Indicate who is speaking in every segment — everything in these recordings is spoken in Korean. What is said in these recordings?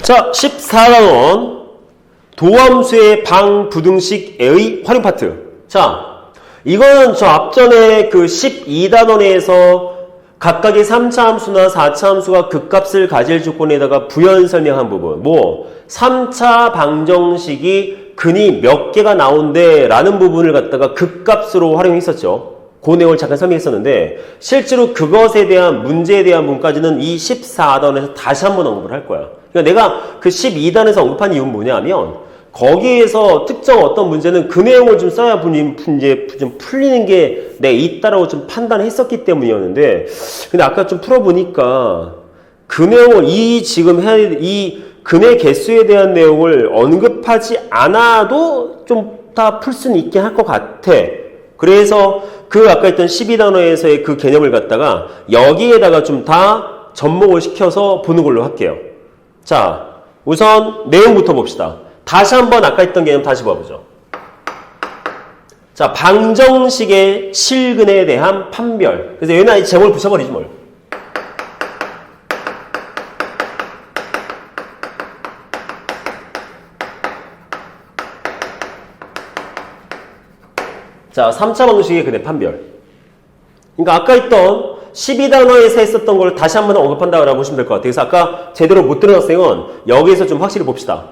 Speaker 1: 자, 14단원 도함수의 방부등식의 활용 파트. 자, 이거는 저 앞전에 그 12단원에서 각각의 3차 함수나 4차 함수가 극값을 가질 조건에다가 부연 설명한 부분. 3차 방정식이 근이 몇 개가 나온대 라는 부분을 갖다가 극값으로 활용했었죠. 그 내용을 잠깐 설명했었는데 실제로 그것에 대한 문제에 대한 부분까지는 이 14단원에서 다시 한번 언급을 할 거야. 그러니까 내가 그 12단에서 언급한 이유는 뭐냐면 거기에서 특정 어떤 문제는 그 내용을 좀 써야 이제 좀 풀리는 게 내 있다라고 좀 판단했었기 때문이었는데 근데 아까 좀 풀어보니까 그 내용을 이 근의 개수에 대한 내용을 언급하지 않아도 좀 다 풀 수는 있긴 할 것 같아. 그래서 그 아까 했던 12단어에서의 그 개념을 갖다가 여기에다가 좀 다 접목을 시켜서 보는 걸로 할게요. 자, 우선 내용부터 봅시다. 다시 한번 아까 했던 개념 다시 봐보죠. 자, 방정식의 실근에 대한 판별. 그래서 얘는 제목을 붙여버리지 뭘. 자, 3차 방정식의 근의 판별. 그러니까 아까 했던 12단어에서 했었던 걸 다시 한번 언급한다고 보시면 될 것 같아요. 그래서 아까 제대로 못 들어놨으면 여기에서 좀 확실히 봅시다.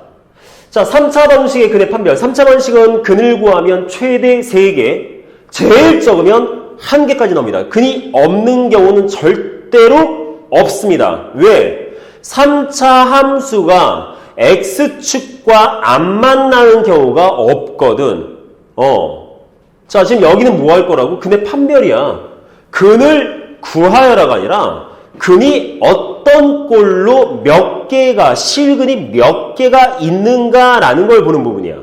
Speaker 1: 자, 3차 방정식의 근의 판별. 3차 방정식은 근을 구하면 최대 3개, 제일 적으면 1개까지 나옵니다. 근이 없는 경우는 절대로 없습니다. 왜? 3차 함수가 x축과 안 만나는 경우가 없거든. 자, 지금 여기는 뭐 할 거라고? 근의 판별이야. 근을 구하여라가 아니라 근이 어떤 꼴로 몇 개가, 실근이 몇 개가 있는가라는 걸 보는 부분이야.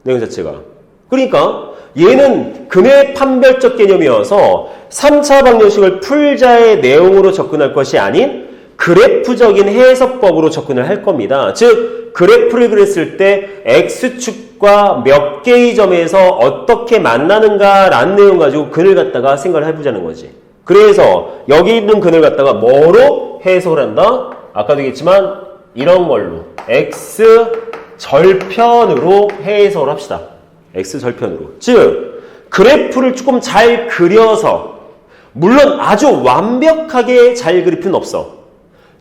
Speaker 1: 내용 자체가. 그러니까 얘는 근의 판별적 개념이어서 3차 방정식을 풀자의 내용으로 접근할 것이 아닌 그래프적인 해석법으로 접근을 할 겁니다. 즉 그래프를 그렸을 때 x축과 몇 개의 점에서 어떻게 만나는가라는 내용 가지고 근을 갖다가 생각을 해보자는 거지. 그래서 여기 있는 근을 갖다가 뭐로 해석을 한다? 아까도 얘기했지만 이런 걸로 x절편으로 해석을 합시다. x절편으로. 즉 그래프를 조금 잘 그려서 물론 아주 완벽하게 잘 그릴 필요는 없어.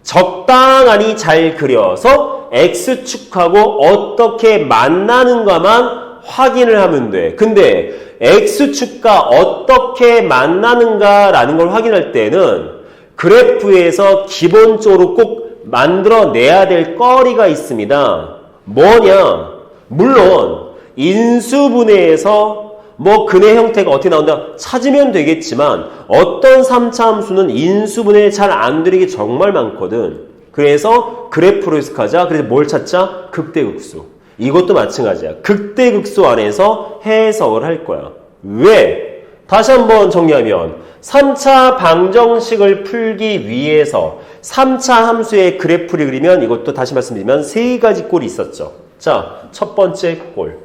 Speaker 1: 적당하니 잘 그려서 x축하고 어떻게 만나는가만 확인을 하면 돼. 근데 x축과 어떻게 만나는가라는 걸 확인할 때는 그래프에서 기본적으로 꼭 만들어내야 될 거리가 있습니다. 뭐냐? 물론 인수분해에서 뭐 근의 형태가 어떻게 나온다 찾으면 되겠지만 어떤 3차 함수는 인수분해 잘 안 되는 게 정말 많거든. 그래서 그래프로 해석하자. 그래서 뭘 찾자? 극대극수. 이것도 마찬가지야. 극대극수 안에서 해석을 할 거야. 왜? 다시 한번 정리하면 3차 방정식을 풀기 위해서 3차 함수의 그래프를 그리면 이것도 다시 말씀드리면 3가지 꼴이 있었죠. 자, 첫 번째 꼴.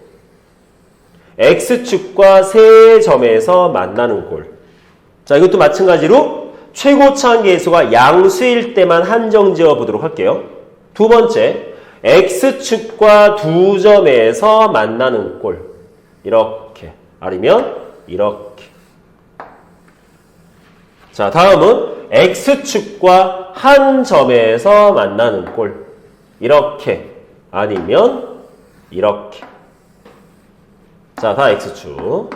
Speaker 1: x축과 세 점에서 만나는 꼴. 자, 이것도 마찬가지로 최고차항 계수가 양수일 때만 한정 지어 보도록 할게요. 두 번째, x축과 두 점에서 만나는 꼴. 이렇게. 아니면 이렇게. 자, 다음은 x축과 한 점에서 만나는 꼴. 이렇게. 아니면 이렇게. 자, 다 x축.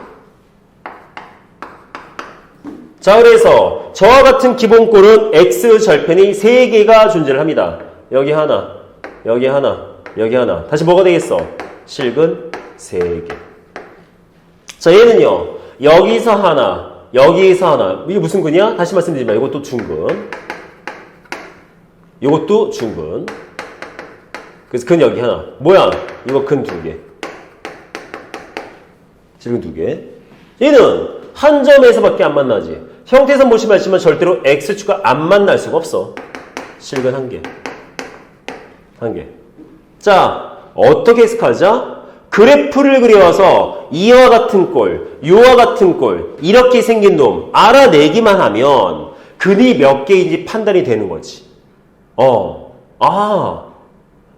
Speaker 1: 자, 그래서 저와 같은 기본꼴은 x절편이 3개가 존재를 합니다. 여기 하나, 여기 하나, 여기 하나. 다시 뭐가 되겠어? 실근 3개. 자, 얘는요. 여기서 하나, 여기서 하나. 이게 무슨 근이야? 다시 말씀드리지만 이것도 중근. 이것도 중근. 그래서 근 여기 하나. 뭐야? 이거 근 2개. 실근 2개. 얘는 한 점에서밖에 안 만나지. 형태에서 보시면 알지만 절대로 x축과 안 만날 수가 없어. 실근 1개. 1개. 자, 어떻게 해석하자? 그래프를 그려서 이와 같은 꼴, 이와 같은 꼴, 이렇게 생긴 놈 알아내기만 하면 근이 몇 개인지 판단이 되는 거지.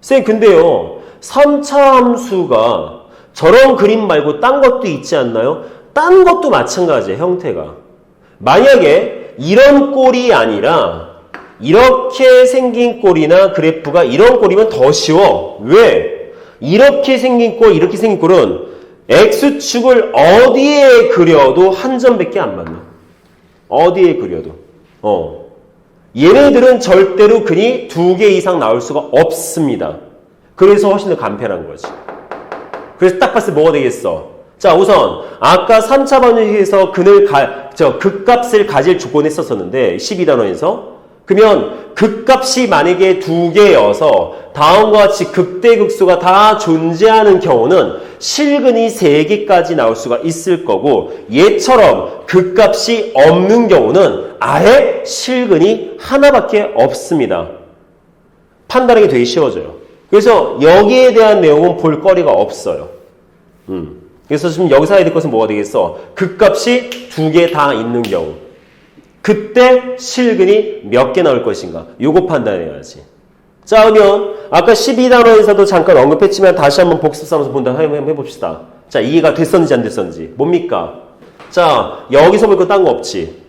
Speaker 1: 쌤, 근데요, 3차 함수가 저런 그림 말고 딴 것도 있지 않나요? 딴 것도 마찬가지예요, 형태가. 만약에 이런 꼴이 아니라 이렇게 생긴 꼴이나 그래프가 이런 꼴이면 더 쉬워. 왜? 이렇게 생긴 꼴, 이렇게 생긴 꼴은 X축을 어디에 그려도 한 점밖에 안 맞나? 어디에 그려도. 얘네들은 절대로 근이 2개 이상 나올 수가 없습니다. 그래서 훨씬 더 간편한 거지. 그래서 딱 봤을 때 뭐가 되겠어? 자, 우선 아까 3차 방정식에서 극값을 가질 조건을 했었는데 12단원에서 그러면 극값이 만약에 2개여서 다음과 같이 극대극소가 다 존재하는 경우는 실근이 3개까지 나올 수가 있을 거고 얘처럼 극값이 없는 경우는 아예 실근이 하나밖에 없습니다. 판단하기 되게 쉬워져요. 그래서 여기에 대한 내용은 볼 거리가 없어요. 그래서 지금 여기서 해야 될 것은 뭐가 되겠어? 극값이 2개 다 있는 경우. 그때 실근이 몇 개 나올 것인가? 요거 판단해야지. 자, 그러면 아까 12단원에서도 잠깐 언급했지만 다시 한번 복습 삼아서 본다 해봅시다. 자, 이해가 됐었는지 안 됐었는지. 뭡니까? 자, 여기서 볼 거 딴 거 없지.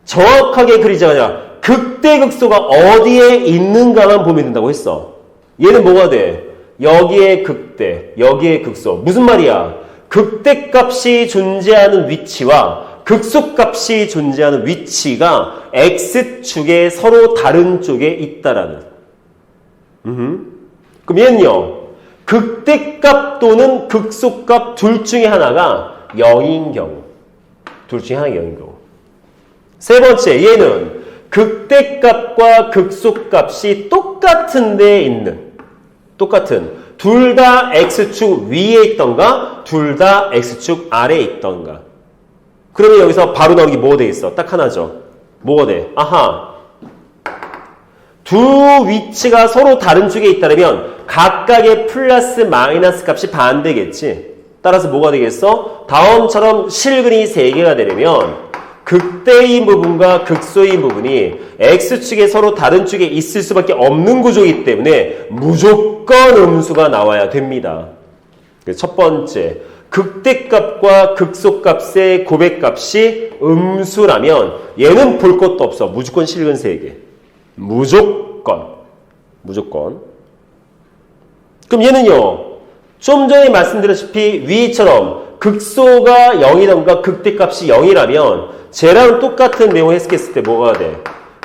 Speaker 1: 정확하게 그리자가 아니라 극대극소가 어디에 있는가만 보면 된다고 했어. 얘는 뭐가 돼? 여기에 극대, 여기에 극소. 무슨 말이야? 극대값이 존재하는 위치와 극소값이 존재하는 위치가 X축의 서로 다른 쪽에 있다라는. 그럼 얘는요. 극대값 또는 극소값 둘 중에 하나가 0인 경우. 둘 중에 하나가 0인 경우. 세 번째, 얘는 극대값과 극소값이 똑같은 데에 있는 둘 다 X축 위에 있던가 둘 다 X축 아래에 있던가. 그러면 여기서 바로 나오는 게 뭐가 되겠어? 딱 하나죠. 뭐가 돼? 아하. 두 위치가 서로 다른 쪽에 있다면 각각의 플러스 마이너스 값이 반대겠지. 따라서 뭐가 되겠어? 다음처럼 실근이 3개가 되려면 극대인 부분과 극소인 부분이 X축에 서로 다른 쪽에 있을 수밖에 없는 구조이기 때문에 무조건 음수가 나와야 됩니다. 첫 번째, 극대값과 극소값의 고백값이 음수라면 얘는 볼 것도 없어. 무조건 실근 3개. 무조건. 그럼 얘는요. 좀 전에 말씀드렸다시피 위처럼 극소가 0이던가 극대값이 0이라면 쟤랑 똑같은 내용을 해석했을 때 뭐가 돼?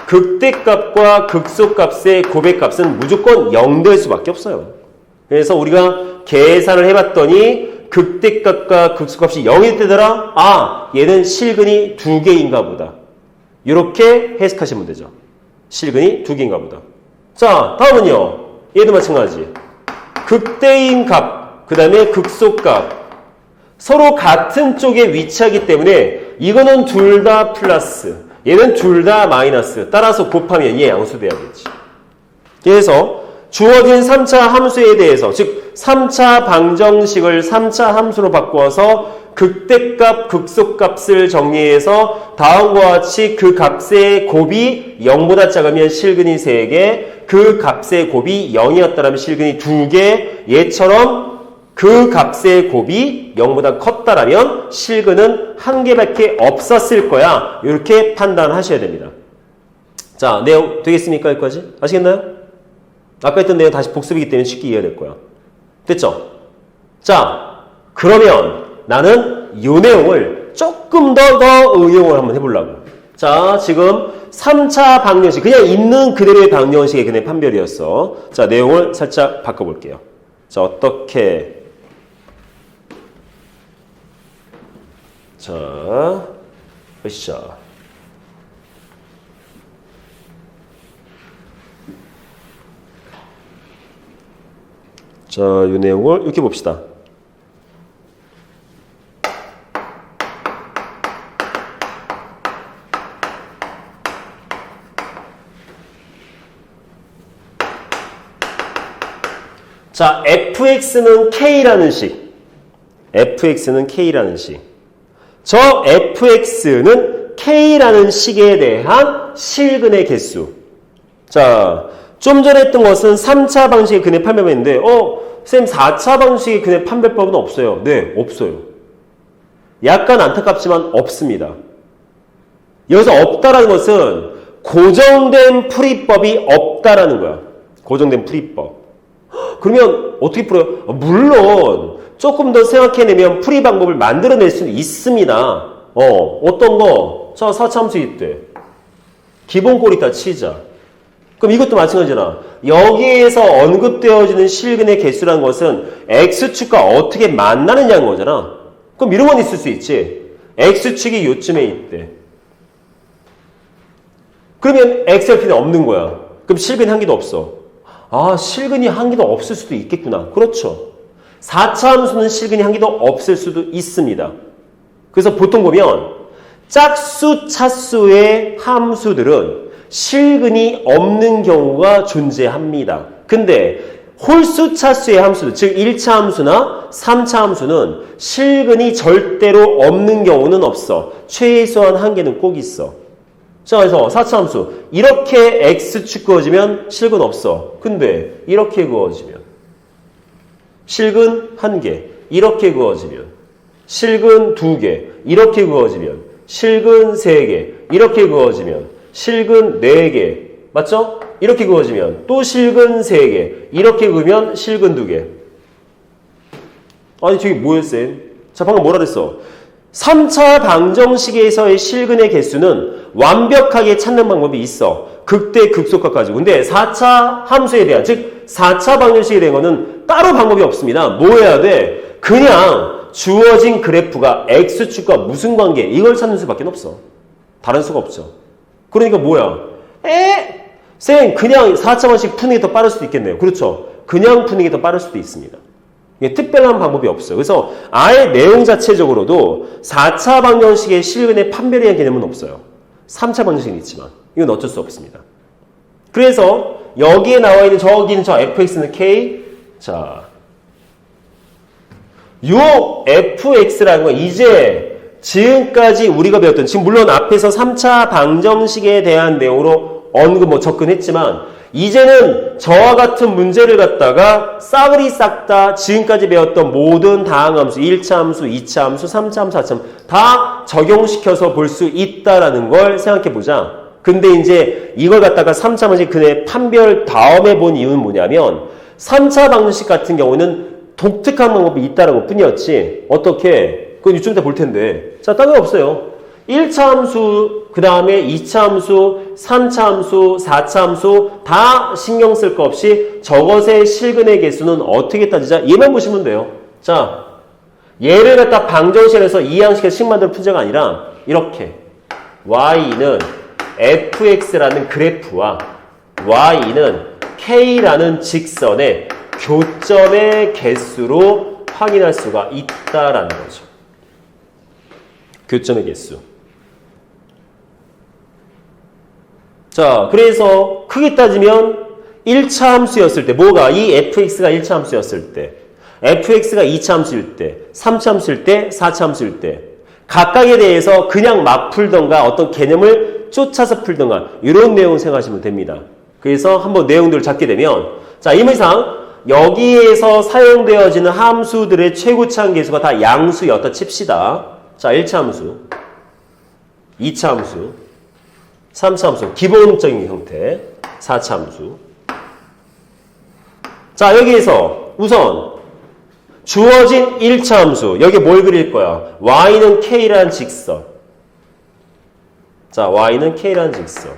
Speaker 1: 극대값과 극소값의 고백값은 무조건 0 될 수밖에 없어요. 그래서 우리가 계산을 해봤더니 극대값과 극소값이 0일 때더라? 아, 얘는 실근이 2개인가 보다. 이렇게 해석하시면 되죠. 실근이 2개인가 보다. 자, 다음은요. 얘도 마찬가지. 극대인 값, 그 다음에 극소값. 서로 같은 쪽에 위치하기 때문에 이거는 둘 다 플러스, 얘는 둘 다 마이너스. 따라서 곱하면 얘 양수돼야겠지. 그래서 주어진 3차 함수에 대해서, 즉 3차 방정식을 3차 함수로 바꾸어서 극대값, 극소값을 정리해서 다음과 같이 그 값의 곱이 0보다 작으면 실근이 3개, 그 값의 곱이 0이었다면 실근이 2개, 얘처럼 그 값의 곱이 0보다 컸다라면 실근은 1개밖에 없었을 거야. 이렇게 판단하셔야 됩니다. 자, 내용 되겠습니까? 여기까지? 아시겠나요? 아까 했던 내용 다시 복습이기 때문에 쉽게 이해될 거야. 됐죠? 자, 그러면 나는 이 내용을 조금 더 응용을 한번 해보려고. 자, 지금 3차 방정식, 그냥 있는 그대로의 방정식의 그냥 판별이었어. 자, 내용을 살짝 바꿔볼게요. 자, 어떻게. 자, 으쌰. 자, 이 내용을 이렇게 봅시다. 자, fx는 k라는 식. fx는 k라는 식. 저 fx는 k라는 식에 대한 실근의 개수. 자, 좀 전에 했던 것은 3차 방식의 근해 판별법인데 쌤 4차 방식의 근해 판별법은 없어요. 네, 없어요. 약간 안타깝지만 없습니다. 여기서 없다라는 것은 고정된 풀이법이 없다라는 거야. 고정된 풀이법. 그러면 어떻게 풀어요? 물론 조금 더 생각해내면 풀이 방법을 만들어낼 수는 있습니다. 어떤 거? 자, 4차 함수 이때. 기본꼴 있다 치자. 그럼 이것도 마찬가지잖아. 여기에서 언급되어지는 실근의 개수라는 것은 X축과 어떻게 만나느냐는 거잖아. 그럼 이런 건 있을 수 있지. X축이 요쯤에 있대. 그러면 XLP는 없는 거야. 그럼 실근이 한 개도 없어. 아, 실근이 한 개도 없을 수도 있겠구나. 그렇죠. 4차 함수는 실근이 한 개도 없을 수도 있습니다. 그래서 보통 보면 짝수, 차수의 함수들은 실근이 없는 경우가 존재합니다. 근데 홀수, 차수의 함수들, 즉 1차 함수나 3차 함수는 실근이 절대로 없는 경우는 없어. 최소한 한 개는 꼭 있어. 자, 그래서 4차 함수 이렇게 X축 그어지면 실근 없어. 근데 이렇게 그어지면 실근 1개, 이렇게 그어지면 실근 2개, 이렇게 그어지면 실근 3개, 이렇게 그어지면 실근 4개, 맞죠? 이렇게 그어지면 또 실근 3개, 이렇게 그으면 실근 2개. 아니 저게 뭐예요, 쌤? 자, 방금 뭐라 그랬어? 3차 방정식에서의 실근의 개수는 완벽하게 찾는 방법이 있어. 극대 극소값 가지고. 근데 4차 함수에 대한, 즉 4차 방정식에 대한 거는 따로 방법이 없습니다. 뭐 해야 돼? 그냥 주어진 그래프가 X축과 무슨 관계, 이걸 찾는 수밖에 없어. 다른 수가 없죠. 그러니까 뭐야? 쌤, 그냥 4차 방식 푸는 게 더 빠를 수도 있겠네요. 그렇죠. 그냥 푸는 게 더 빠를 수도 있습니다. 특별한 방법이 없어요. 그래서 아예 내용 자체적으로도 4차 방정식의 실근의 판별이라는 개념은 없어요. 3차 방정식은 있지만 이건 어쩔 수 없습니다. 그래서 여기에 나와 있는 저기는 저 fx는 k. 자, 요 fx라는 건 이제 지금까지 우리가 배웠던, 지금 물론 앞에서 3차 방정식에 대한 내용으로 언급 접근했지만 이제는 저와 같은 문제를 갖다가 싸그리 싹 다 지금까지 배웠던 모든 다항함수, 1차 함수, 2차 함수, 3차 함수, 4차 함수 다 적용시켜서 볼 수 있다라는 걸 생각해 보자. 근데 이제 이걸 갖다가 3차 방식 근해 판별 다음에 본 이유는 뭐냐면 3차 방식 같은 경우는 독특한 방법이 있다는 것 뿐이었지. 어떻게? 그건 이쯤 때 볼 텐데. 자, 딴 거 없어요. 1차 함수, 그 다음에 2차 함수, 3차 함수, 4차 함수 다 신경 쓸 거 없이 저것의 실근의 개수는 어떻게 따지자? 얘만 보시면 돼요. 자, 얘를 갖다 방정식에서 이 양식의 식만대로 푼 적이 아니라 이렇게 y는 fx라는 그래프와 y는 k라는 직선의 교점의 개수로 확인할 수가 있다라는 거죠. 교점의 개수. 자, 그래서 크게 따지면 1차 함수였을 때, 뭐가? 이 fx가 1차 함수였을 때, fx가 2차 함수일 때, 3차 함수일 때, 4차 함수일 때, 각각에 대해서 그냥 막 풀던가 어떤 개념을 쫓아서 풀던가 이런 내용 생각하시면 됩니다. 그래서 한번 내용들을 잡게 되면, 자, 임의상 여기에서 사용되어지는 함수들의 최고차항 계수가 다 양수였다 칩시다. 자, 1차 함수, 2차 함수, 3차 함수, 기본적인 형태, 4차 함수. 자, 여기에서 우선 주어진 1차 함수, 여기 뭘 그릴 거야? y는 k라는 직선. 자, y는 k라는 직선.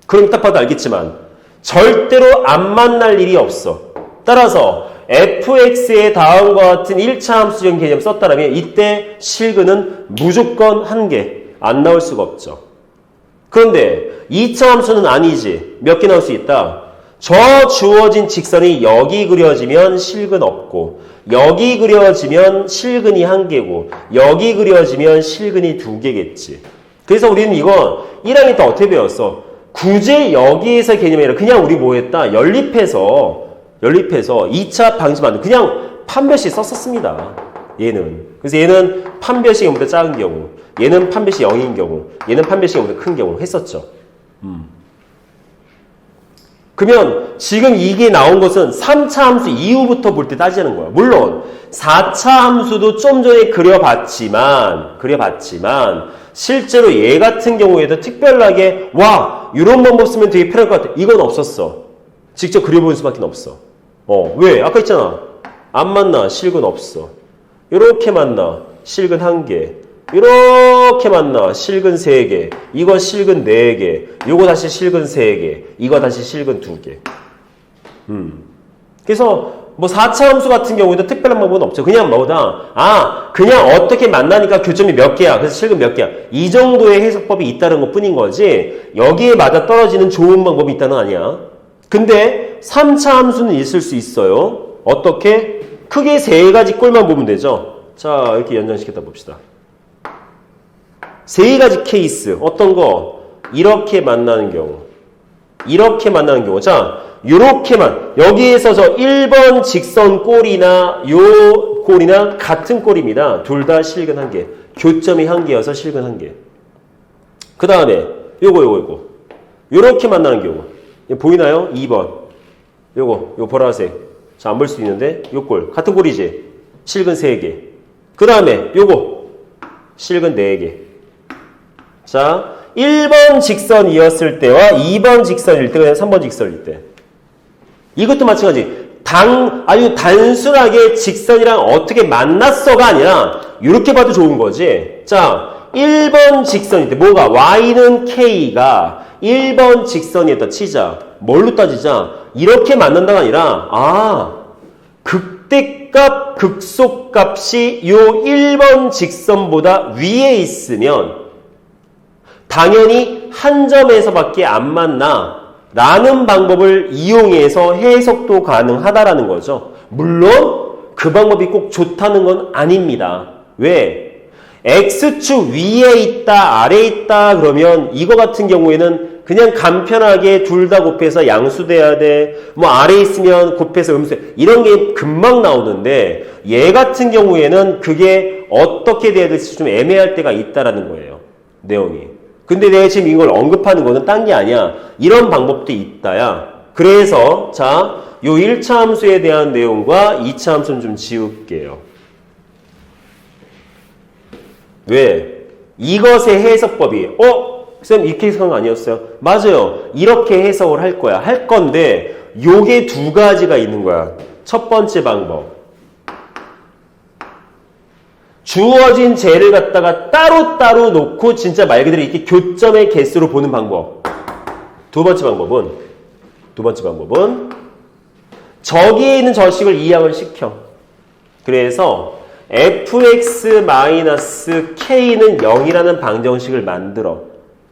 Speaker 1: 그럼 딱 봐도 알겠지만 절대로 안 만날 일이 없어. 따라서 fx의 다음과 같은 1차 함수적인 개념 썼다면 이때 실근은 무조건 한 개, 안 나올 수가 없죠. 그런데 2차 함수는 아니지. 몇 개 나올 수 있다? 저 주어진 직선이 여기 그려지면 실근 없고, 여기 그려지면 실근이 한 개고, 여기 그려지면 실근이 두 개겠지. 그래서 우리는 이거 1학년 때 어떻게 배웠어? 굳이 여기에서 개념이 아니라 그냥 우리 뭐 했다? 연립해서 2차 방식 만들고 그냥 판별식 썼었습니다. 얘는. 그래서 얘는 판별식이 0보다 작은 경우, 얘는 판별식 0인 경우, 얘는 판별식이 0보다 큰 경우 했었죠. 그러면 지금 이게 나온 것은 3차 함수 이후부터 볼 때 따지는 거야. 물론 4차 함수도 좀 전에 그려봤지만 실제로 얘 같은 경우에도 특별하게 와 이런 방법 쓰면 되게 편할 것 같아. 이건 없었어. 직접 그려볼 수밖에 없어. 왜? 아까 있잖아. 안 만나. 실근 없어. 이렇게 만나. 실근 1개. 이렇게 만나. 실근 3개. 이거 실근 4개. 이거 다시 실근 3개. 이거 다시 실근 2개. 그래서 뭐 4차 함수 같은 경우에도 특별한 방법은 없죠. 그냥 뭐다. 그냥 어떻게 만나니까 교점이 몇 개야. 그래서 실근 몇 개야. 이 정도의 해석법이 있다는 것 뿐인 거지 여기에 맞아 떨어지는 좋은 방법이 있다는 거 아니야. 근데 3차 함수는 있을 수 있어요. 어떻게? 크게 3가지 꼴만 보면 되죠. 자, 이렇게 연장시켰다 봅시다. 3가지 케이스. 어떤 거? 이렇게 만나는 경우. 이렇게 만나는 경우. 자, 요렇게만. 여기에서 저 1번 직선 꼴이나 요 꼴이나 같은 꼴입니다. 둘 다 실근 1개. 교점이 1개여서 실근 1개. 그 다음에 요거. 요렇게 만나는 경우. 보이나요? 2번. 요 보라색. 자, 안 볼 수도 있는데 요 꼴. 같은 꼴이지. 실근 3개. 그 다음에 요거. 실근 4개. 자, 1번 직선이었을 때와 2번 직선일 때, 그냥 3번 직선일 때. 이것도 마찬가지. 아주 단순하게 직선이랑 어떻게 만났어가 아니라 이렇게 봐도 좋은 거지. 자, 1번 직선일 때 뭐가? y는 k가 1번 직선이었다 치자. 뭘로 따지자? 이렇게 만난다가 아니라 극대값, 극소값이 요 1번 직선보다 위에 있으면 당연히 한 점에서밖에 안 만나 라는 방법을 이용해서 해석도 가능하다라는 거죠. 물론 그 방법이 꼭 좋다는 건 아닙니다. 왜? X축 위에 있다 아래에 있다 그러면 이거 같은 경우에는 그냥 간편하게 둘 다 곱해서 양수돼야 돼. 뭐 아래에 있으면 곱해서 음수 이런 게 금방 나오는데 얘 같은 경우에는 그게 어떻게 돼야 될지 좀 애매할 때가 있다라는 거예요. 내용이. 근데 내가 지금 이걸 언급하는 거는 딴 게 아니야. 이런 방법도 있다야. 그래서 자, 요 1차 함수에 대한 내용과 2차 함수는 좀 지울게요. 왜? 이것의 해석법이 쌤 이렇게 해석한 거 아니었어요? 맞아요. 이렇게 해석을 할 거야. 할 건데 요게 2가지가 있는 거야. 첫 번째 방법. 주어진 재를 갖다가 따로따로 놓고 진짜 말 그대로 이렇게 교점의 개수로 보는 방법. 두 번째 방법은 저기에 있는 저식을 이항을 시켜. 그래서 fx-k는 0이라는 방정식을 만들어.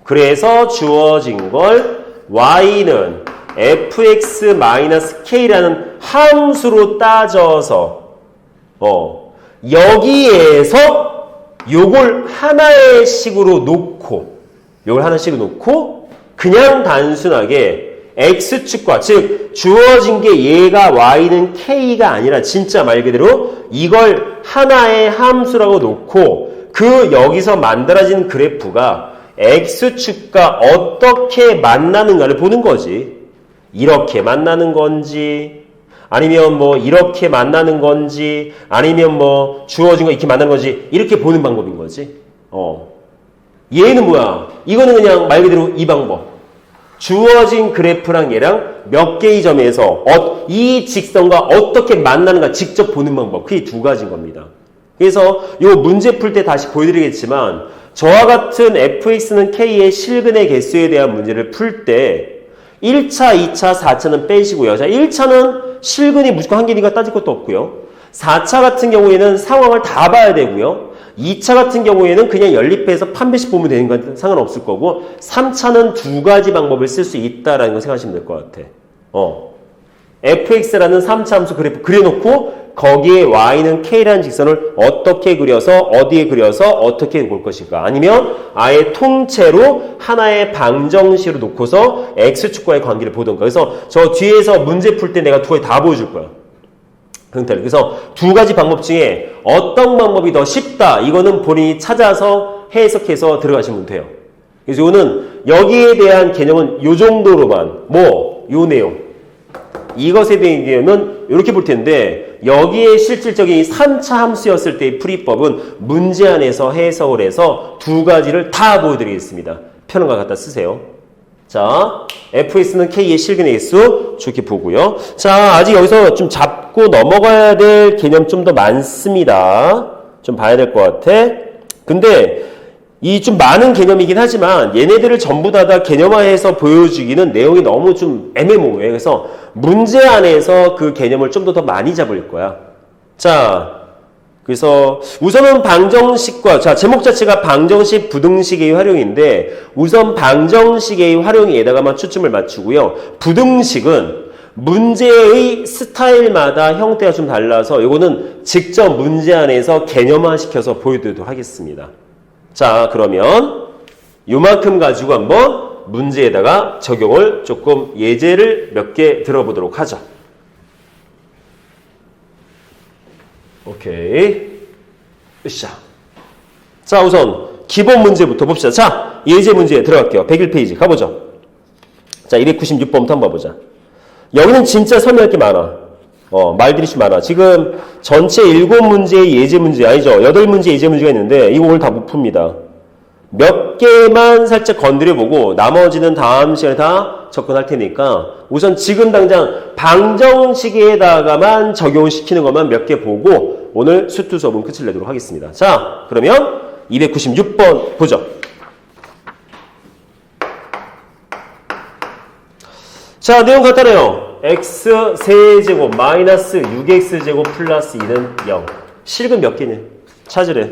Speaker 1: 그래서 주어진 걸 y는 fx-k라는 함수로 따져서 여기에서 요걸 하나의 식으로 놓고 그냥 단순하게 x축과 즉 주어진 게 얘가 y는 k가 아니라 진짜 말 그대로 이걸 하나의 함수라고 놓고 그 여기서 만들어진 그래프가 x축과 어떻게 만나는가를 보는 거지. 이렇게 만나는 건지 아니면 뭐 이렇게 만나는 건지 아니면 뭐 주어진 거 이렇게 만나는 건지 이렇게 보는 방법인 거지. 얘는 뭐야? 이거는 그냥 말 그대로 이 방법. 주어진 그래프랑 얘랑 몇 개의 점에서 이 직선과 어떻게 만나는가 직접 보는 방법. 그게 2가지인 겁니다. 그래서 요 문제 풀 때 다시 보여드리겠지만 저와 같은 fx는 k의 실근의 개수에 대한 문제를 풀 때 1차, 2차, 4차는 빼시고요. 자, 1차는 실근이 무조건 한 개니까 따질 것도 없고요. 4차 같은 경우에는 상황을 다 봐야 되고요. 2차 같은 경우에는 그냥 연립해서 판별식 보면 되는 건 상관없을 거고 3차는 2가지 방법을 쓸 수 있다라는 거 생각하시면 될 것 같아. fx라는 3차 함수 그래프 그려놓고 거기에 y는 k라는 직선을 어떻게 그려서 어디에 그려서 어떻게 볼 것인가 아니면 아예 통째로 하나의 방정식으로 놓고서 x축과의 관계를 보던가. 그래서 저 뒤에서 문제 풀 때 내가 2가지 다 보여줄 거야. 그래서 2가지 방법 중에 어떤 방법이 더 쉽다 이거는 본인이 찾아서 해석해서 들어가시면 돼요. 그래서 이거는 여기에 대한 개념은 요 정도로만 요 내용. 이것에 대한 이렇게 볼 텐데 여기에 실질적인 3차 함수였을 때의 풀이법은 문제 안에서 해석을 해서 두 가지를 다 보여드리겠습니다. 편한과 갖다 쓰세요. 자, fx는 k의 실근의 개수 좋게 보고요. 자, 아직 여기서 좀 잡고 넘어가야 될 개념 좀 더 많습니다. 좀 봐야 될 것 같아. 근데 이 좀 많은 개념이긴 하지만 얘네들을 전부 다 개념화해서 보여주기는 내용이 너무 좀 애매모호해. 그래서 문제 안에서 그 개념을 좀 더 많이 잡을 거야. 자, 그래서 우선은 방정식과 자 제목 자체가 방정식 부등식의 활용인데 우선 방정식의 활용에다가만 초점을 맞추고요. 부등식은 문제의 스타일마다 형태가 좀 달라서 이거는 직접 문제 안에서 개념화시켜서 보여드리도록 하겠습니다. 자, 그러면 요만큼 가지고 한번 문제에다가 적용을 조금 예제를 몇 개 들어보도록 하죠. 오케이. 으쌰. 자, 우선 기본 문제부터 봅시다. 자, 예제 문제 들어갈게요. 101페이지 가보죠. 자, 296번부터 한번 봐보자. 여기는 진짜 설명할 게 많아. 말들이 좀 많아. 지금 전체 7문제의 예제 문제 아니죠. 8문제 예제 문제가 있는데 이거 오늘 다 못 풉니다. 몇 개만 살짝 건드려보고 나머지는 다음 시간에 다 접근할 테니까 우선 지금 당장 방정식에다가만 적용시키는 것만 몇 개 보고 오늘 수투 수업은 끝을 내도록 하겠습니다. 자, 그러면 296번 보죠. 자, 내용 간단해요. x 세제곱 마이너스 6x제곱 플러스 2는 0. 실근 몇 개냐? 찾으래.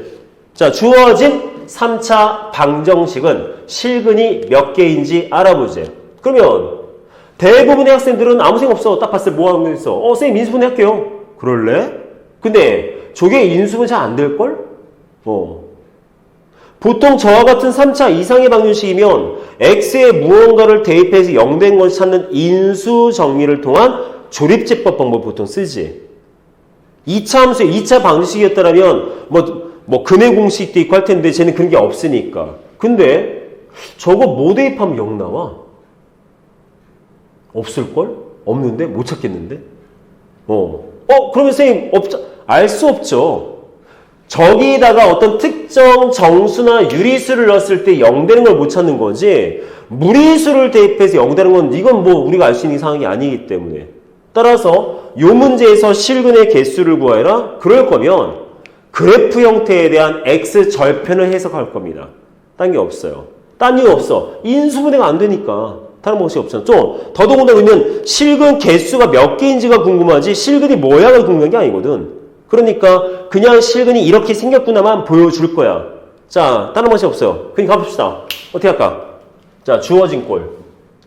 Speaker 1: 자, 주어진 3차 방정식은 실근이 몇 개인지 알아보지. 그러면 대부분의 학생들은 아무 생각 없어. 딱 봤을 때 뭐 하고 있어? 선생님 인수분해 할게요. 그럴래? 근데 저게 인수분해 잘 안 될걸? 보통 저와 같은 3차 이상의 방정식이면 x에 무언가를 대입해서 0된 것을 찾는 인수 정리를 통한 조립제법 방법 보통 쓰지. 2차 함수의 2차 방정식이었다면 뭐 근의 공식도 있고 할 텐데 쟤는 그런 게 없으니까. 근데 저거 뭐 대입하면 0 나와? 없을걸? 없는데? 못 찾겠는데? 그러면 선생님 알 수 없죠. 저기다가 어떤 특정 정수나 유리수를 넣었을 때 0 되는 걸 못 찾는 거지 무리수를 대입해서 0 되는 건 이건 뭐 우리가 알 수 있는 상황이 아니기 때문에 따라서 요 문제에서 실근의 개수를 구하라 그럴 거면 그래프 형태에 대한 x 절편을 해석할 겁니다. 딴 게 없어요. 딴 이유 없어. 인수분해가 안 되니까. 다른 방식이 없잖아. 좀 더더군다나 우리는 실근 개수가 몇 개인지가 궁금하지 실근이 뭐야가 궁금한 게 아니거든. 그러니까 그냥 실근이 이렇게 생겼구나만 보여줄 거야. 자, 다른 방식 없어요. 그냥 가봅시다. 어떻게 할까? 자, 주어진 꼴.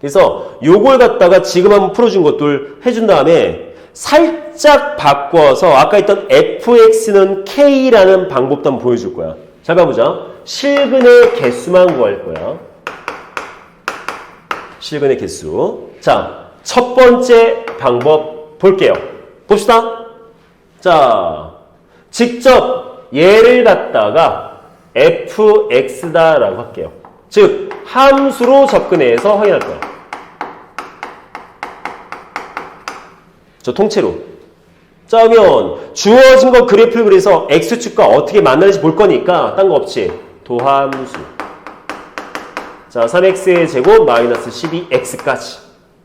Speaker 1: 그래서 요걸 갖다가 지금 한번 풀어준 것들 해준 다음에 살짝 바꿔서 아까 했던 fx는 k라는 방법도 한번 보여줄 거야. 잘 봐보자. 실근의 개수만 구할 거야. 실근의 개수. 자, 첫 번째 방법 볼게요. 봅시다. 자, 직접 얘를 갖다가 fx다라고 할게요. 즉, 함수로 접근해서 확인할 거예요. 저 통째로. 자, 그러면 주어진 거 그래프를 그려서 x축과 어떻게 만나는지 볼 거니까 딴 거 없지. 도함수. 자, 3x의 제곱 마이너스 12x까지.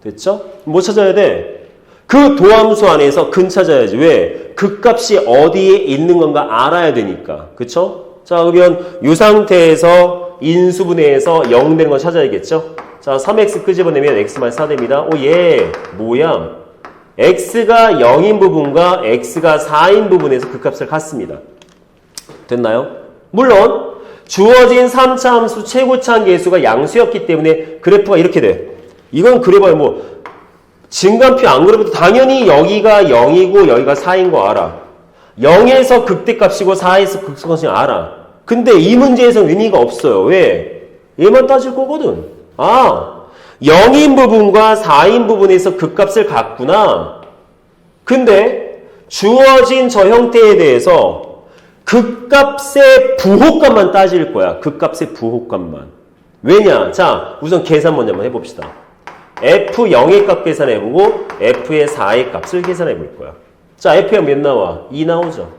Speaker 1: 됐죠? 뭐 찾아야 돼? 그 도함수 안에서 근 찾아야지. 왜? 그 값이 어디에 있는 건가 알아야 되니까. 그쵸? 자, 그러면 이 상태에서 인수분해해서 0 되는 거 찾아야겠죠? 자, 3x 끄집어내면 x만 4 됩니다. 예. 모양. x가 0인 부분과 x가 4인 부분에서 그 값을 갖습니다. 됐나요? 물론 주어진 3차 함수 최고차한 계수가 양수였기 때문에 그래프가 이렇게 돼. 이건 그래봐요. 뭐 증간표 안 그래도 당연히 여기가 0이고 여기가 4인 거 알아. 0에서 극대값이고 4에서 극소값이 알아. 근데 이 문제에서는 의미가 없어요. 왜? 얘만 따질 거거든. 0인 부분과 4인 부분에서 극값을 갖구나. 근데 주어진 저 형태에 대해서 극값의 부호값만 따질 거야. 극값의 부호값만. 왜냐? 자, 우선 계산 먼저 한번 해봅시다. F0의 값 계산해보고 F의 4의 값을 계산해볼 거야. 자, F가 몇 나와? 2 나오죠.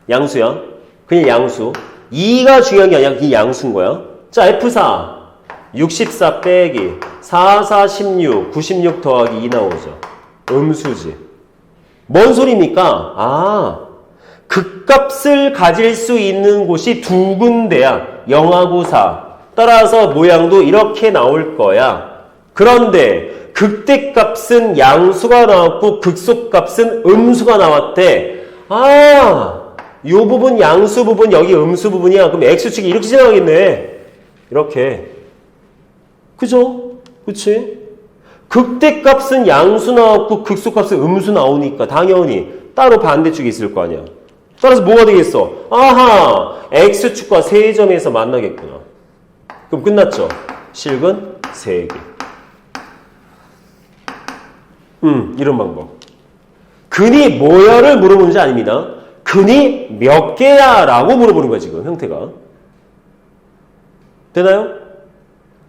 Speaker 1: 양수야. 그냥 양수. 2가 중요한 게 아니라 그냥 양수인 거야. 자, F4. 64 빼기 4, 4, 16, 96 더하기 2 나오죠. 음수지. 뭔 소리입니까? 아, 극값을 가질 수 있는 곳이 두 군데야. 0하고 4. 따라서 모양도 이렇게 나올 거야. 그런데 극대값은 양수가 나왔고 극소값은 음수가 나왔대. 아, 요 부분 양수 부분 여기 음수 부분이야. 그럼 x축이 이렇게 지나가겠네. 이렇게. 그죠? 그치? 극대값은 양수 나왔고 극소값은 음수 나오니까 당연히 따로 반대쪽에 있을 거 아니야. 따라서 뭐가 되겠어? 아하! x축과 세점에서 만나겠구나. 그럼 끝났죠? 실근 3개. 이런 방법. 근이 뭐야를 물어보는 문제 아닙니다. 근이 몇 개야? 라고 물어보는 거야, 지금, 형태가. 되나요?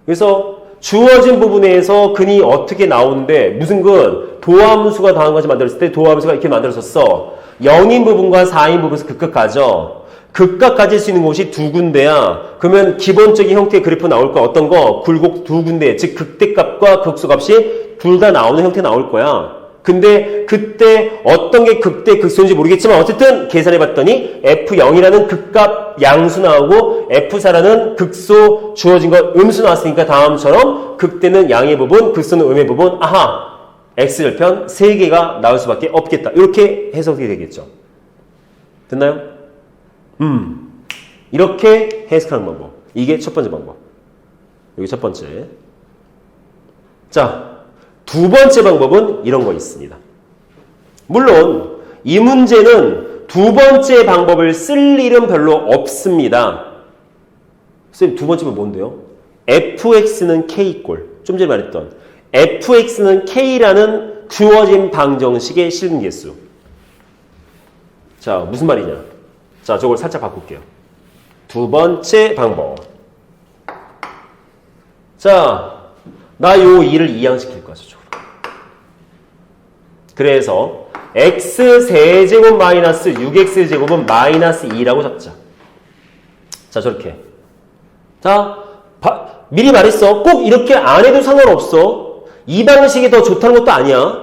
Speaker 1: 그래서 주어진 부분에서 근이 어떻게 나오는데, 무슨 근? 도함수가 다한 가지 만들었을 때 도함수가 이렇게 만들어졌어. 0인 부분과 4인 부분에서 극각 가져. 극각 가질 수 있는 곳이 두 군데야. 그러면 기본적인 형태의 그래프 나올 거야. 어떤 거? 굴곡 두 군데. 즉 극대값과 극소값이 둘 다 나오는 형태 나올 거야. 근데 그때 어떤 게 극대 극소인지 모르겠지만 어쨌든 계산해 봤더니 F0이라는 극값 양수 나오고 F4라는 극소 주어진 거 음수 나왔으니까 다음처럼 극대는 양의 부분, 극소는 음의 부분. 아하! X절편 3개가 나올 수밖에 없겠다. 이렇게 해석이 되겠죠. 됐나요? 이렇게 해석하는 방법. 이게 첫 번째 방법. 여기 첫 번째. 자, 두 번째 방법은 이런 거 있습니다. 물론 이 문제는 두 번째 방법을 쓸 일은 별로 없습니다. 선생님, 두 번째는 뭔데요? fx는 k꼴. 좀 전에 말했던 fx는 k라는 주어진 방정식의 실근계수. 자, 무슨 말이냐? 자, 저걸 살짝 바꿀게요. 두 번째 방법. 자, 나 요 2를 이항시킬 거야, 저쪽으로. 그래서 x세제곱 마이너스 6x제곱은 마이너스 2라고 잡자. 자, 저렇게. 자, 미리 말했어. 꼭 이렇게 안 해도 상관없어. 이 방식이 더 좋다는 것도 아니야.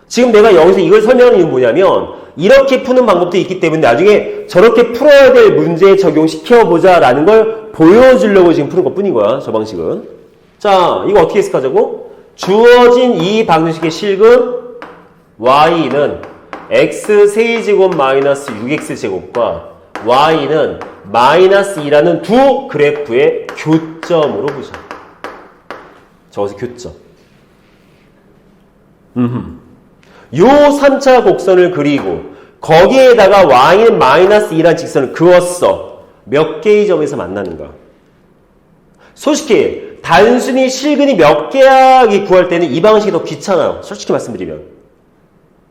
Speaker 1: 지금 내가 여기서 이걸 설명하는 이유는 뭐냐면 이렇게 푸는 방법도 있기 때문에 나중에 저렇게 풀어야 될 문제에 적용시켜보자 라는 걸 보여주려고 지금 푸는 것 뿐인 거야, 저 방식은. 자, 이거 어떻게 해석하자고? 주어진 이 방정식의 실근 y는 x세제곱 마이너스 6x제곱과 y는 마이너스 2라는 두 그래프의 교점으로 보자. 저것의 교점. 요 3차 곡선을 그리고 거기에다가 y는 마이너스 2라는 직선을 그었어. 몇 개의 점에서 만나는가? 솔직히 단순히 실근이 몇 개야 구할 때는 이 방식이 더 귀찮아요. 솔직히 말씀드리면.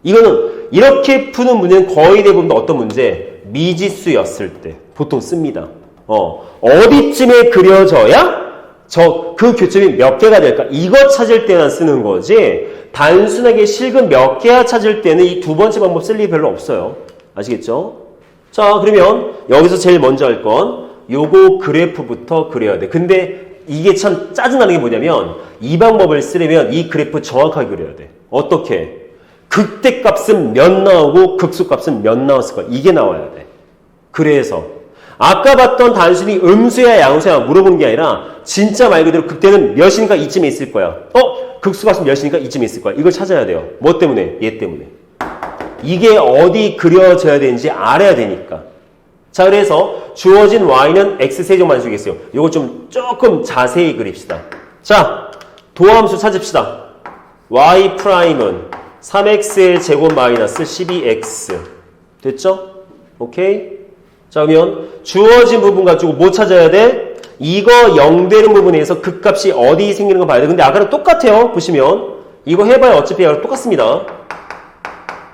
Speaker 1: 이거는 이렇게 푸는 문제는 거의 대부분 어떤 문제? 미지수였을 때 보통 씁니다. 어디쯤에 그려져야 그 교점이 몇 개가 될까? 이거 찾을 때만 쓰는 거지. 단순하게 실근 몇 개야 찾을 때는 이 두 번째 방법 쓸 일이 별로 없어요. 아시겠죠? 자, 그러면 여기서 제일 먼저 할 건 요거 그래프부터 그려야 돼. 근데 이게 참 짜증나는 게 뭐냐면 이 방법을 쓰려면 이 그래프 정확하게 그려야 돼. 어떻게? 극대값은 몇 나오고 극소값은 몇 나왔을 거야. 이게 나와야 돼. 그래서 아까 봤던 단순히 음수야 양수야 물어보는 게 아니라 진짜 말 그대로 극대는 몇이니까 이쯤에 있을 거야. 극소값은 몇이니까 이쯤에 있을 거야. 이걸 찾아야 돼요. 뭐 때문에? 얘 때문에. 이게 어디 그려져야 되는지 알아야 되니까. 자, 그래서 주어진 y는 x세제곱만 주겠어요. 이거 좀 조금 자세히 그립시다. 자, 도함수 찾읍시다. y 프라임은 3x의 제곱 마이너스 12x. 됐죠? 오케이? 자, 그러면 주어진 부분 가지고 뭐 찾아야 돼? 이거 0 되는 부분에서 극값이 어디 생기는 거 봐야 돼. 근데 아까랑 똑같아요. 보시면. 이거 해봐야 어차피 아까랑 똑같습니다.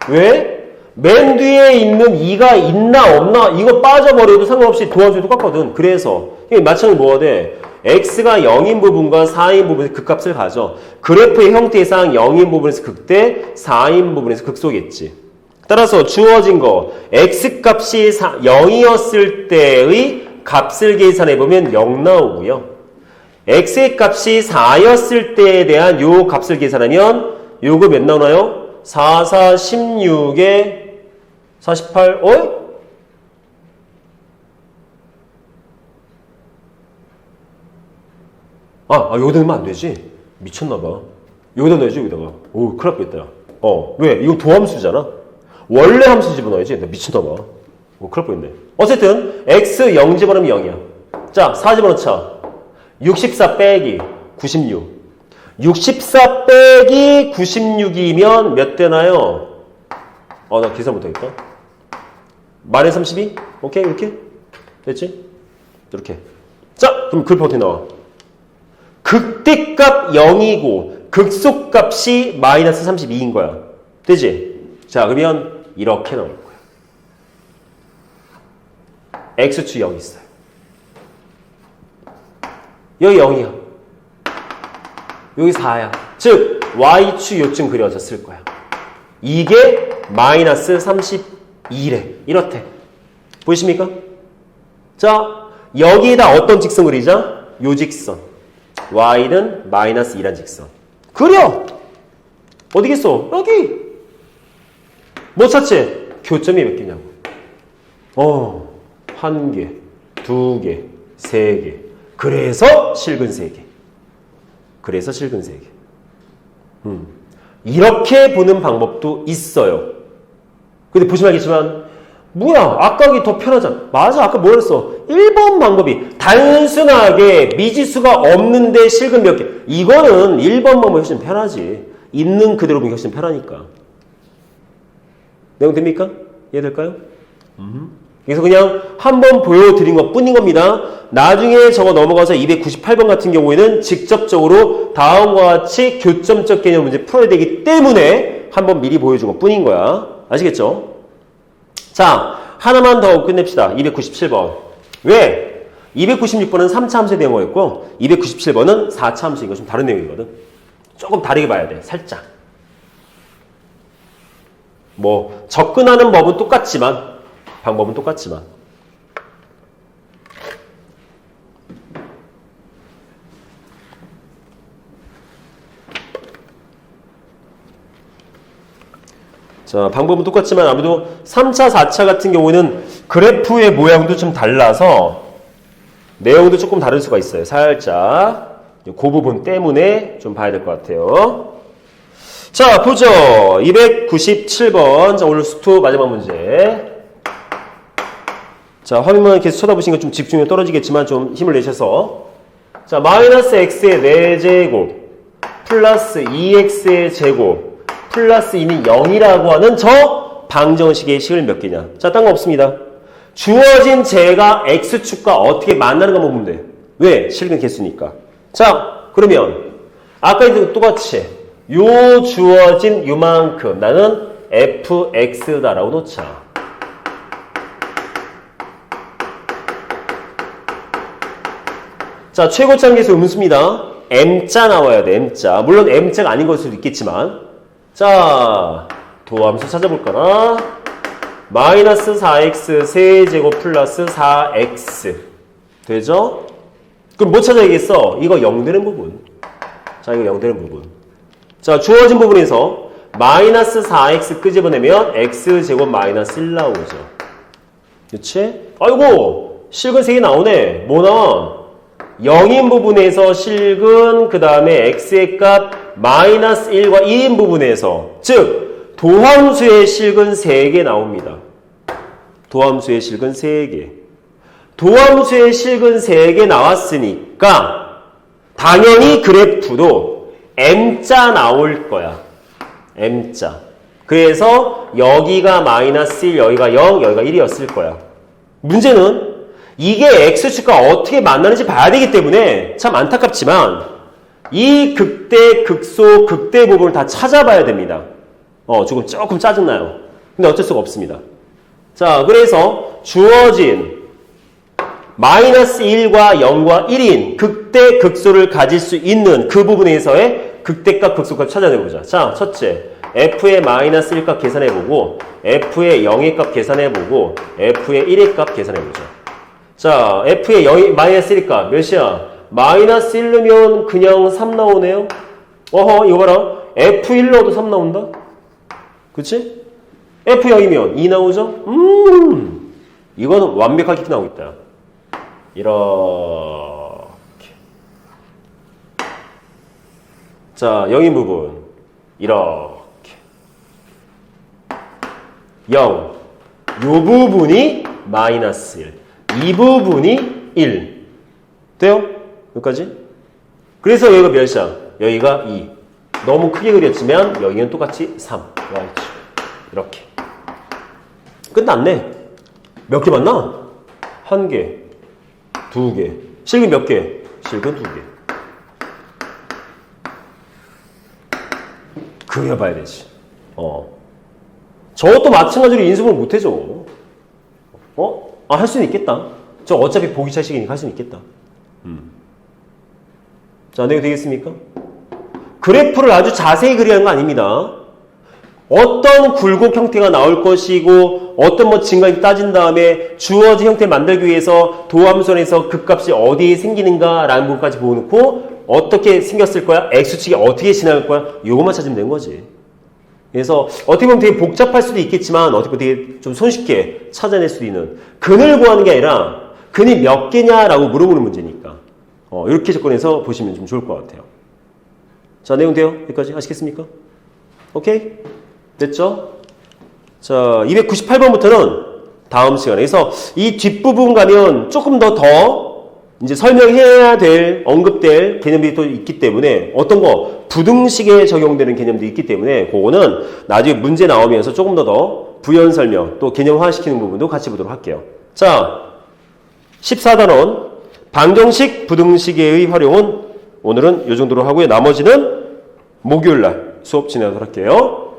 Speaker 1: 왜? 맨 뒤에 있는 2가 있나 없나 이거 빠져버려도 상관없이 도함수 똑같거든. 그래서 마찬가지로 뭐가 돼? x가 0인 부분과 4인 부분에서 극값을 가져. 그래프의 형태상 0인 부분에서 극대, 4인 부분에서 극소겠지. 따라서 주어진 거 x값이 0이었을 때의 값을 계산해보면 0 나오고요. x의 값이 4였을 때에 대한 요 값을 계산하면 요거 몇 나오나요? 4, 4, 16에 48, 어이? 여기다 넣으면 안 되지. 미쳤나봐. 여기다 넣어야지, 여기다가. 오, 큰일 났겠다. 왜? 이거 도함수잖아. 원래 함수 집어넣어야지. 나 미쳤나봐. 오, 큰일 났겠네. 어쨌든, x 0 집어넣으면 0이야. 자, 4 집어넣자. 64 빼기 96. 64 빼기 96이면 몇 되나요? 나 계산 못하겠다. 마이너스 32? 오케이, 이렇게? 됐지? 이렇게. 자, 그럼 그래프 어떻게 나와? 극대값 0이고 극소값이 마이너스 32인 거야. 되지? 자, 그러면 이렇게 나올 거야. x축 0이 있어요. 여기 0이야. 여기 4야. 즉 y축 요쯤 그려졌을 거야. 이게 마이너스 32래. 이렇대. 보이십니까? 자, 여기에다 어떤 직선 그리자? 요 직선. y는 마이너스 2란 직선. 그려! 어디겠어? 여기! 뭐 찾지? 교점이 몇 개냐고. 1개, 2개, 3개. 그래서 실근 3개. 그래서 실근 3개. 이렇게 보는 방법도 있어요. 근데 보시면 알겠지만 뭐야? 아까 여기 더 편하잖아. 맞아. 아까 뭐 그랬어? 1번 방법이 단순하게 미지수가 없는데 실근 몇 개. 이거는 1번 방법이 훨씬 편하지. 있는 그대로 보기 훨씬 편하니까. 내용 됩니까? 이해될까요? 그래서 그냥 한번 보여드린 것 뿐인 겁니다. 나중에 저거 넘어가서 298번 같은 경우에는 직접적으로 다음과 같이 교점적 개념 문제 풀어야 되기 때문에 한번 미리 보여준 것 뿐인 거야. 아시겠죠? 자, 하나만 더 끝냅시다. 297번. 왜? 296번은 3차 함수에 대한 거였고 297번은 4차 함수. 이거 좀 다른 내용이거든. 조금 다르게 봐야 돼. 살짝. 뭐 접근하는 법은 똑같지만 방법은 똑같지만 자, 방법은 똑같지만 아무래도 3차, 4차 같은 경우는 그래프의 모양도 좀 달라서 내용도 조금 다를 수가 있어요. 살짝 그 부분 때문에 좀 봐야 될 것 같아요. 자, 보죠. 297번. 자, 오늘 수투 마지막 문제. 자, 화면만 계속 쳐다보시니까 좀 집중력이 떨어지겠지만 좀 힘을 내셔서. 자, 마이너스 x의 4제곱 플러스 2x의 제곱 플러스 2는 0이라고 하는 저 방정식의 식을 몇 개냐. 자, 딴 거 없습니다. 주어진 제가 x축과 어떻게 만나는 것만 보면 돼. 왜? 실근 개수니까. 자, 그러면 아까 똑같이 요 주어진 요만큼 나는 fx다라고 놓자. 자, 최고차는 계수 음수입니다. m자 나와야 돼. m자. 물론 m자가 아닌 걸 수도 있겠지만. 자, 도함수 찾아볼까나. 마이너스 4x 세제곱 플러스 4x 되죠? 그럼 뭐 찾아야겠어? 이거 0 되는 부분. 자, 이거 0 되는 부분. 자, 주어진 부분에서 마이너스 4x 끄집어내면 x제곱 마이너스 1 나오죠. 그치? 아이고, 실근 3개 나오네. 뭐 나와? 0인 부분에서 실근, 그 다음에 x의 값 마이너스 1과 2인 부분에서, 즉 도함수의 실근 3개 나옵니다. 도함수의 실근 3개. 도함수의 실근 3개 나왔으니까 당연히 그래프도 m자 나올 거야. m자. 그래서 여기가 마이너스 1, 여기가 0, 여기가 1이었을 거야. 문제는 이게 x축과 어떻게 만나는지 봐야 되기 때문에 참 안타깝지만 이 극대, 극소, 극대 부분을 다 찾아봐야 됩니다. 조금 짜증나요. 근데 어쩔 수가 없습니다. 자, 그래서 주어진 마이너스 1과 0과 1인 극대 극소를 가질 수 있는 그 부분에서의 극대값 극소값 찾아내보자. 자, 첫째. f의 마이너스 1값 계산해보고 f의 0의 값 계산해보고 f의 1의 값 계산해보자. 자, f의 0, 마이너스 1값 몇이야? 마이너스 1넣으면 그냥 3 나오네요. 어허, 이거 봐라. f1 넣어도 3 나온다. 그치? f0이면 2 나오죠? 이거는 완벽하게 나오고 있다. 이렇게. 자, 0인 부분. 이렇게. 0. 요 부분이 마이너스 1. 이 부분이 1. 돼요? 여기까지? 그래서 여기가 몇이야? 여기가 2. 너무 크게 그렸지만 여기는 똑같이 3. 와 있죠. 이렇게. 끝났네. 몇 개 맞나? 1개, 2개. 실근 몇 개? 실근 2개. 그려봐야 되지. 저것도 마찬가지로 인수분을 못해줘. 할 수는 있겠다. 저 어차피 보기 차식이니까 할 수는 있겠다. 자, 내가 되겠습니까? 그래프를 아주 자세히 그리는 거 아닙니다. 어떤 굴곡 형태가 나올 것이고 어떤 뭐 증가를 따진 다음에 주어진 형태를 만들기 위해서 도함선에서 극값이 어디에 생기는가라는 부분까지 보여놓고 어떻게 생겼을 거야? X축이 어떻게 지나갈 거야? 이것만 찾으면 되는 거지. 그래서 어떻게 보면 되게 복잡할 수도 있겠지만 어떻게 보면 되게 좀 손쉽게 찾아낼 수도 있는 근을 구하는 게 아니라 근이 몇 개냐라고 물어보는 문제니까 이렇게 접근해서 보시면 좀 좋을 것 같아요. 자, 내용 돼요? 여기까지 아시겠습니까? 오케이? 됐죠? 자, 298번부터는 다음 시간에서 이 뒷부분 가면 조금 더 이제 설명해야 될, 언급될 개념들이 또 있기 때문에 어떤 거, 부등식에 적용되는 개념들이 있기 때문에 그거는 나중에 문제 나오면서 조금 더 부연 설명, 또 개념화시키는 부분도 같이 보도록 할게요. 자, 14단원, 방정식, 부등식의 활용은 오늘은 이 정도로 하고요. 나머지는 목요일날 수업 진행하도록 할게요.